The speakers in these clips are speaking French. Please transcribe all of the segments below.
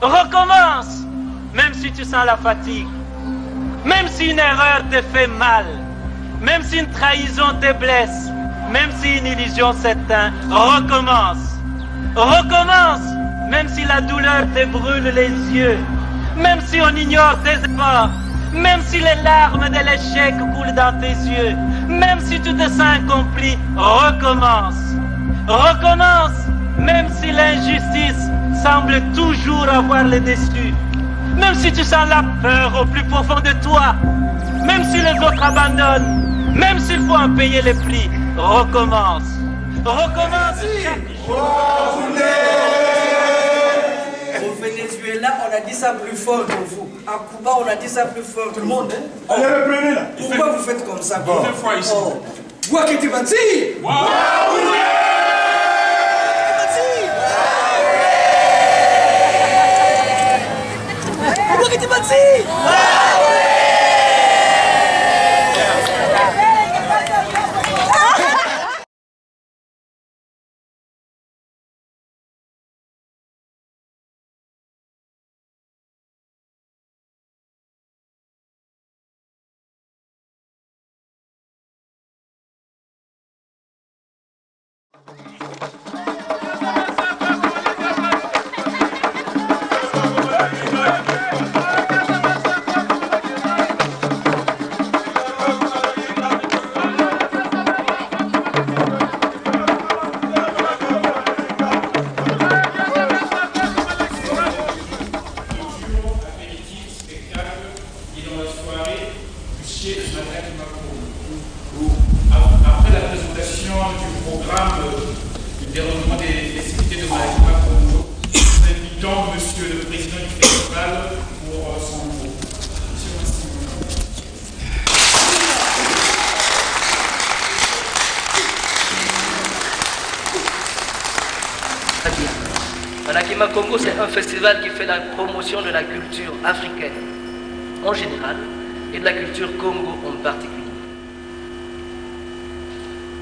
Recommence, même si tu sens la fatigue, même si une erreur te fait mal, même si une trahison te blesse, même si une illusion s'éteint, recommence. Recommence, même si la douleur te brûle les yeux, même si on ignore tes efforts, même si les larmes de l'échec coulent dans tes yeux, même si tu te sens incompris, recommence. Recommence, même si l'injustice semble toujours avoir le dessus, même si tu sens la peur au plus profond de toi, même si les autres abandonnent, même s'il faut en payer les prix, recommence. Recommence chaque jour. Au Venezuela, on a dit ça plus fort que vous. À Cuba, on a dit ça plus fort que tout le monde. Hein? Allez, reprenez là. Pourquoi vous faites comme ça? Bon. Deux fois ici. Vous qui êtes bâti? Après la présentation du programme du déroulement des festivités de Malaki Makongo, nous invitons Monsieur le Président du festival pour son mot. Malaki Makongo, c'est un festival qui fait la promotion de la culture africaine en général et de la culture Congo en particulier.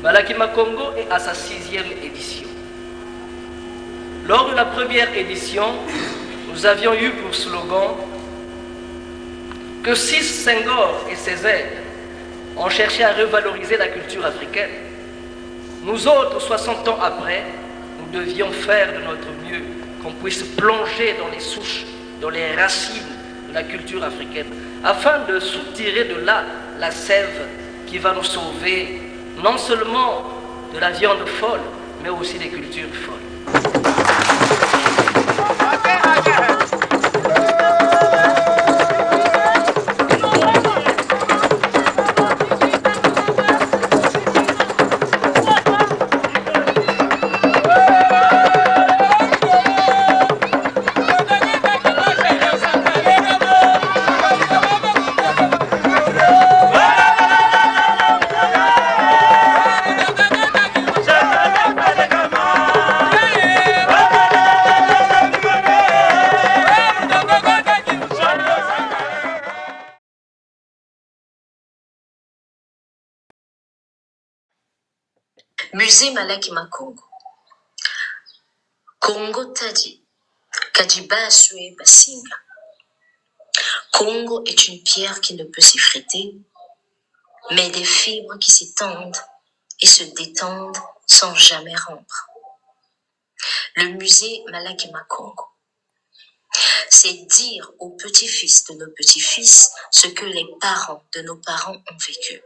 Malaki Makongo est à sa 6e édition. Lors de la première édition, nous avions eu pour slogan que si Senghor et Césaire ont cherché à revaloriser la culture africaine, nous autres, 60 ans après, nous devions faire de notre mieux qu'on puisse plonger dans les souches, dans les racines de la culture africaine, afin de soutirer de là la sève qui va nous sauver non seulement de la viande folle, mais aussi des cultures folles. Musée Malaki Makongo. Congo Tadi. Kadiba Sue Basinga. Congo est une pierre qui ne peut s'effriter, mais des fibres qui s'étendent et se détendent sans jamais rompre. Le musée Malaki Makongo. C'est dire aux petits-fils de nos petits-fils ce que les parents de nos parents ont vécu.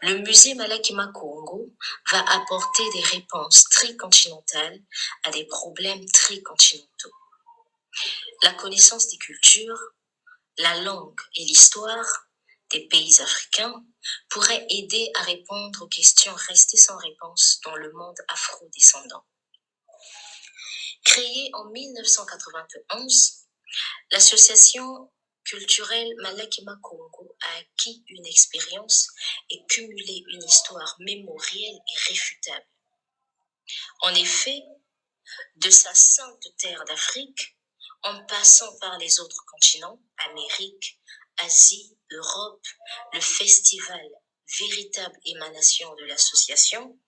Le musée Malaki Makongo va apporter des réponses tricontinentales à des problèmes tricontinentaux. La connaissance des cultures, la langue et l'histoire des pays africains pourraient aider à répondre aux questions restées sans réponse dans le monde afro-descendant. Créée en 1991, l'association culturelle Malaki Makongo a acquis une expérience et cumulé une histoire mémorielle et réfutable. En effet, de sa sainte terre d'Afrique, en passant par les autres continents, Amérique, Asie, Europe, le festival, véritable émanation de l'association,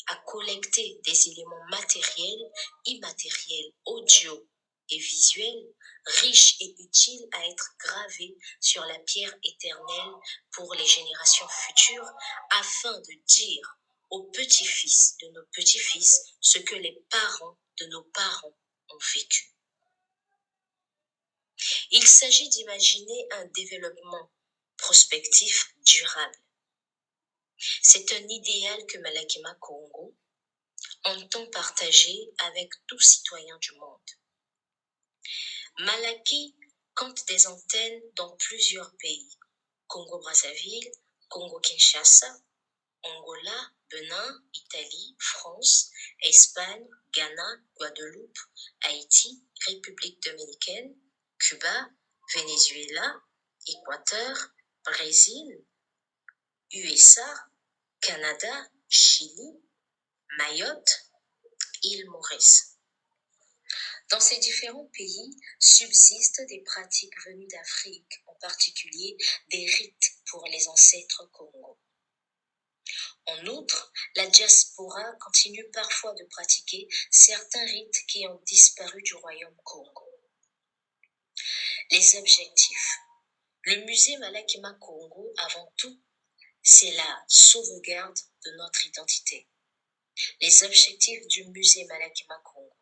a collecté des éléments matériels, immatériels, audio, et visuels, riches et utiles à être gravés sur la pierre éternelle pour les générations futures, afin de dire aux petits-fils de nos petits-fils ce que les parents de nos parents ont vécu. Il s'agit d'imaginer un développement prospectif durable. C'est un idéal que Malakima Congo entend partager avec tous citoyens du monde. Malaki compte des antennes dans plusieurs pays: Congo-Brazzaville, Congo-Kinshasa, Angola, Benin, Italie, France, Espagne, Ghana, Guadeloupe, Haïti, République dominicaine, Cuba, Venezuela, Équateur, Brésil, USA, Canada, Chili, Mayotte, île Maurice. Dans ces différents pays subsistent des pratiques venues d'Afrique, en particulier des rites pour les ancêtres Congo. En outre, la diaspora continue parfois de pratiquer certains rites qui ont disparu du royaume Congo. Les objectifs. Le musée Malakima Congo, avant tout, c'est la sauvegarde de notre identité. Les objectifs du musée Malakima Congo.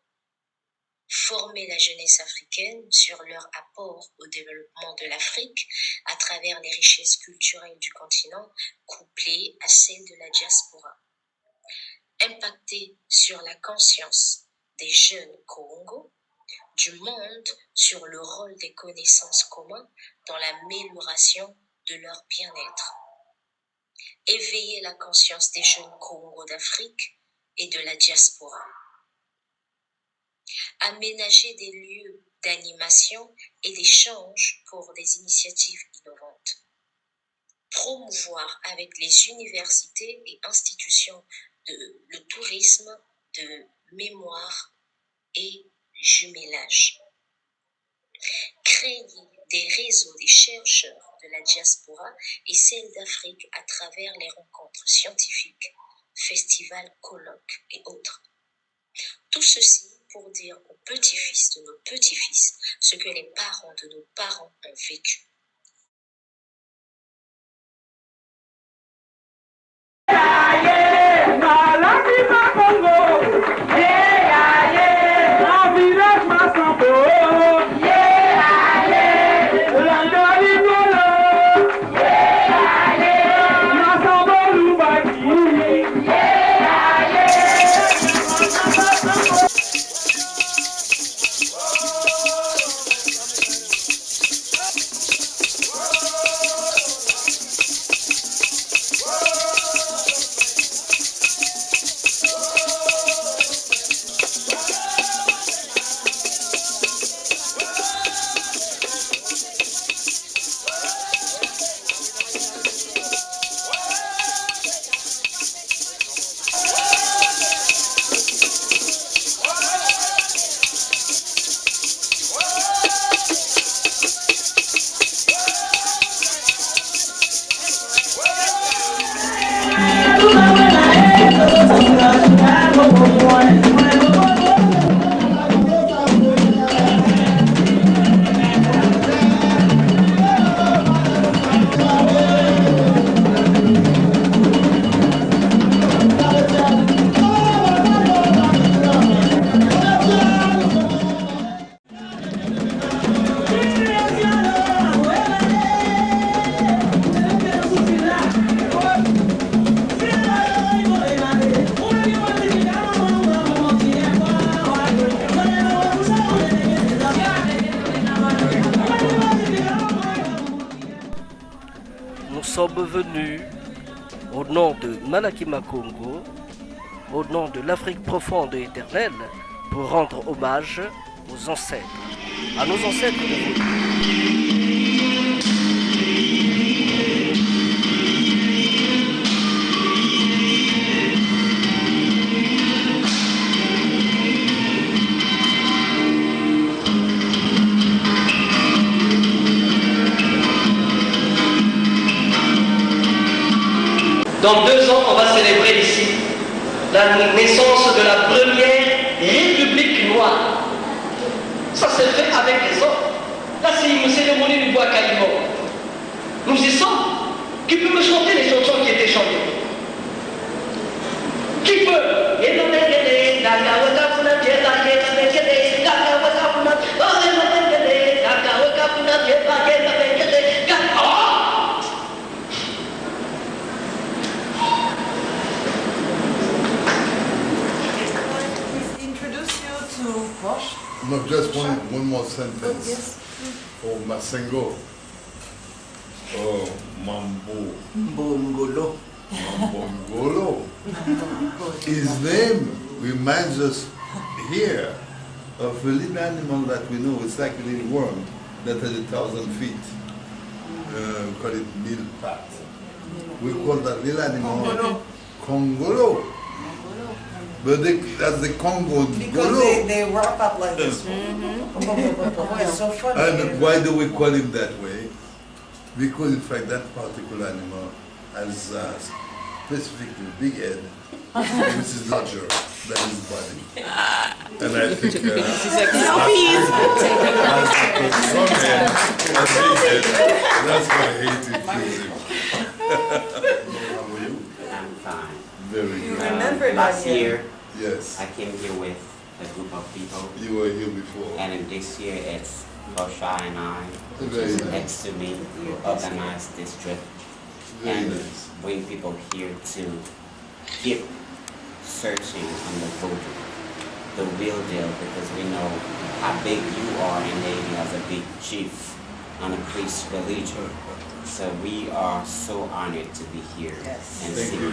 Former la jeunesse africaine sur leur apport au développement de l'Afrique à travers les richesses culturelles du continent couplées à celles de la diaspora. Impacter sur la conscience des jeunes Congo, du monde, sur le rôle des connaissances communes dans l'amélioration de leur bien-être. Éveiller la conscience des jeunes Congo d'Afrique et de la diaspora. Aménager des lieux d'animation et d'échange pour des initiatives innovantes. Promouvoir avec les universités et institutions le tourisme de mémoire et jumelage. Créer des réseaux des chercheurs de la diaspora et celles d'Afrique à travers les rencontres scientifiques, festivals, colloques et autres. Tout ceci pour dire aux petits-fils de nos petits-fils ce que les parents de nos parents ont vécu. Nous sommes venus au nom de Malakima Congo, au nom de l'Afrique profonde et éternelle, pour rendre hommage aux ancêtres, à nos ancêtres de vous. Dans 2 ans, on va célébrer ici la naissance de la première République noire. Ça, c'est No, just one more sentence. Oh, Masengo. Oh, Mambo. Mbongolo. Mambongolo. His name reminds us here of a little animal that we know. It's like a little worm that has 1,000 feet. We call it milpat. We call that little animal Congolo. But that's the Congo. Because they wrap up like this. It's so funny. And why do we call him that way? Because in fact that particular animal has a specifically big head, which is larger than his body. And I think that's why I hate it. I'm fine. Very good. Last year, Yes. I came here with a group of people, You were here before. and in this year it's Bosha and I, which Very is nice. next to me, who organized this trip Very and nice. bring people here to keep searching on the voodoo, the real deal, because we know how big you are in Haiti as a big chief on a priest religion. So we are so honored to be here and see you.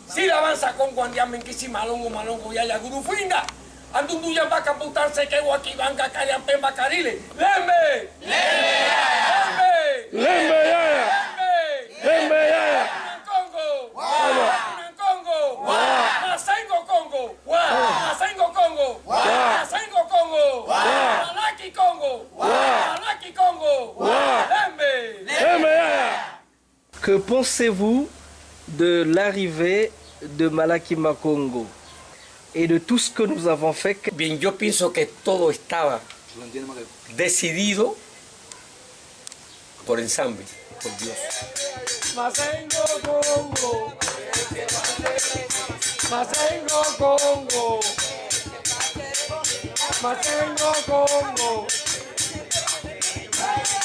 Si la avanza con guandiamen que si malongo malongo ya ya gurufinda. Andundu ya va camputar se que waki banca carian pemba carile. Lembe. Lembe. Lembe ya. Lembe ya. Congo. Congo. Masengo Congo. Masengo Congo. Masengo Congo. Malaki Congo. Malaki Congo. Lembe. Lembe ya. Que pensez-vous de l'arrivée de Malaki Makongo et de tout ce que nous avons fait? Bien, yo pienso que todo estaba decidido por ensamble, por Dios. Masengo Congo, Masengo Congo, Masengo Congo,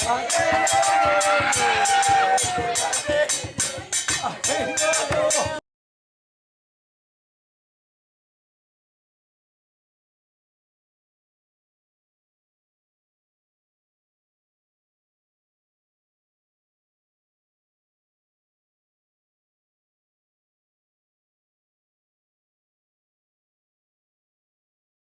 Masengo Congo.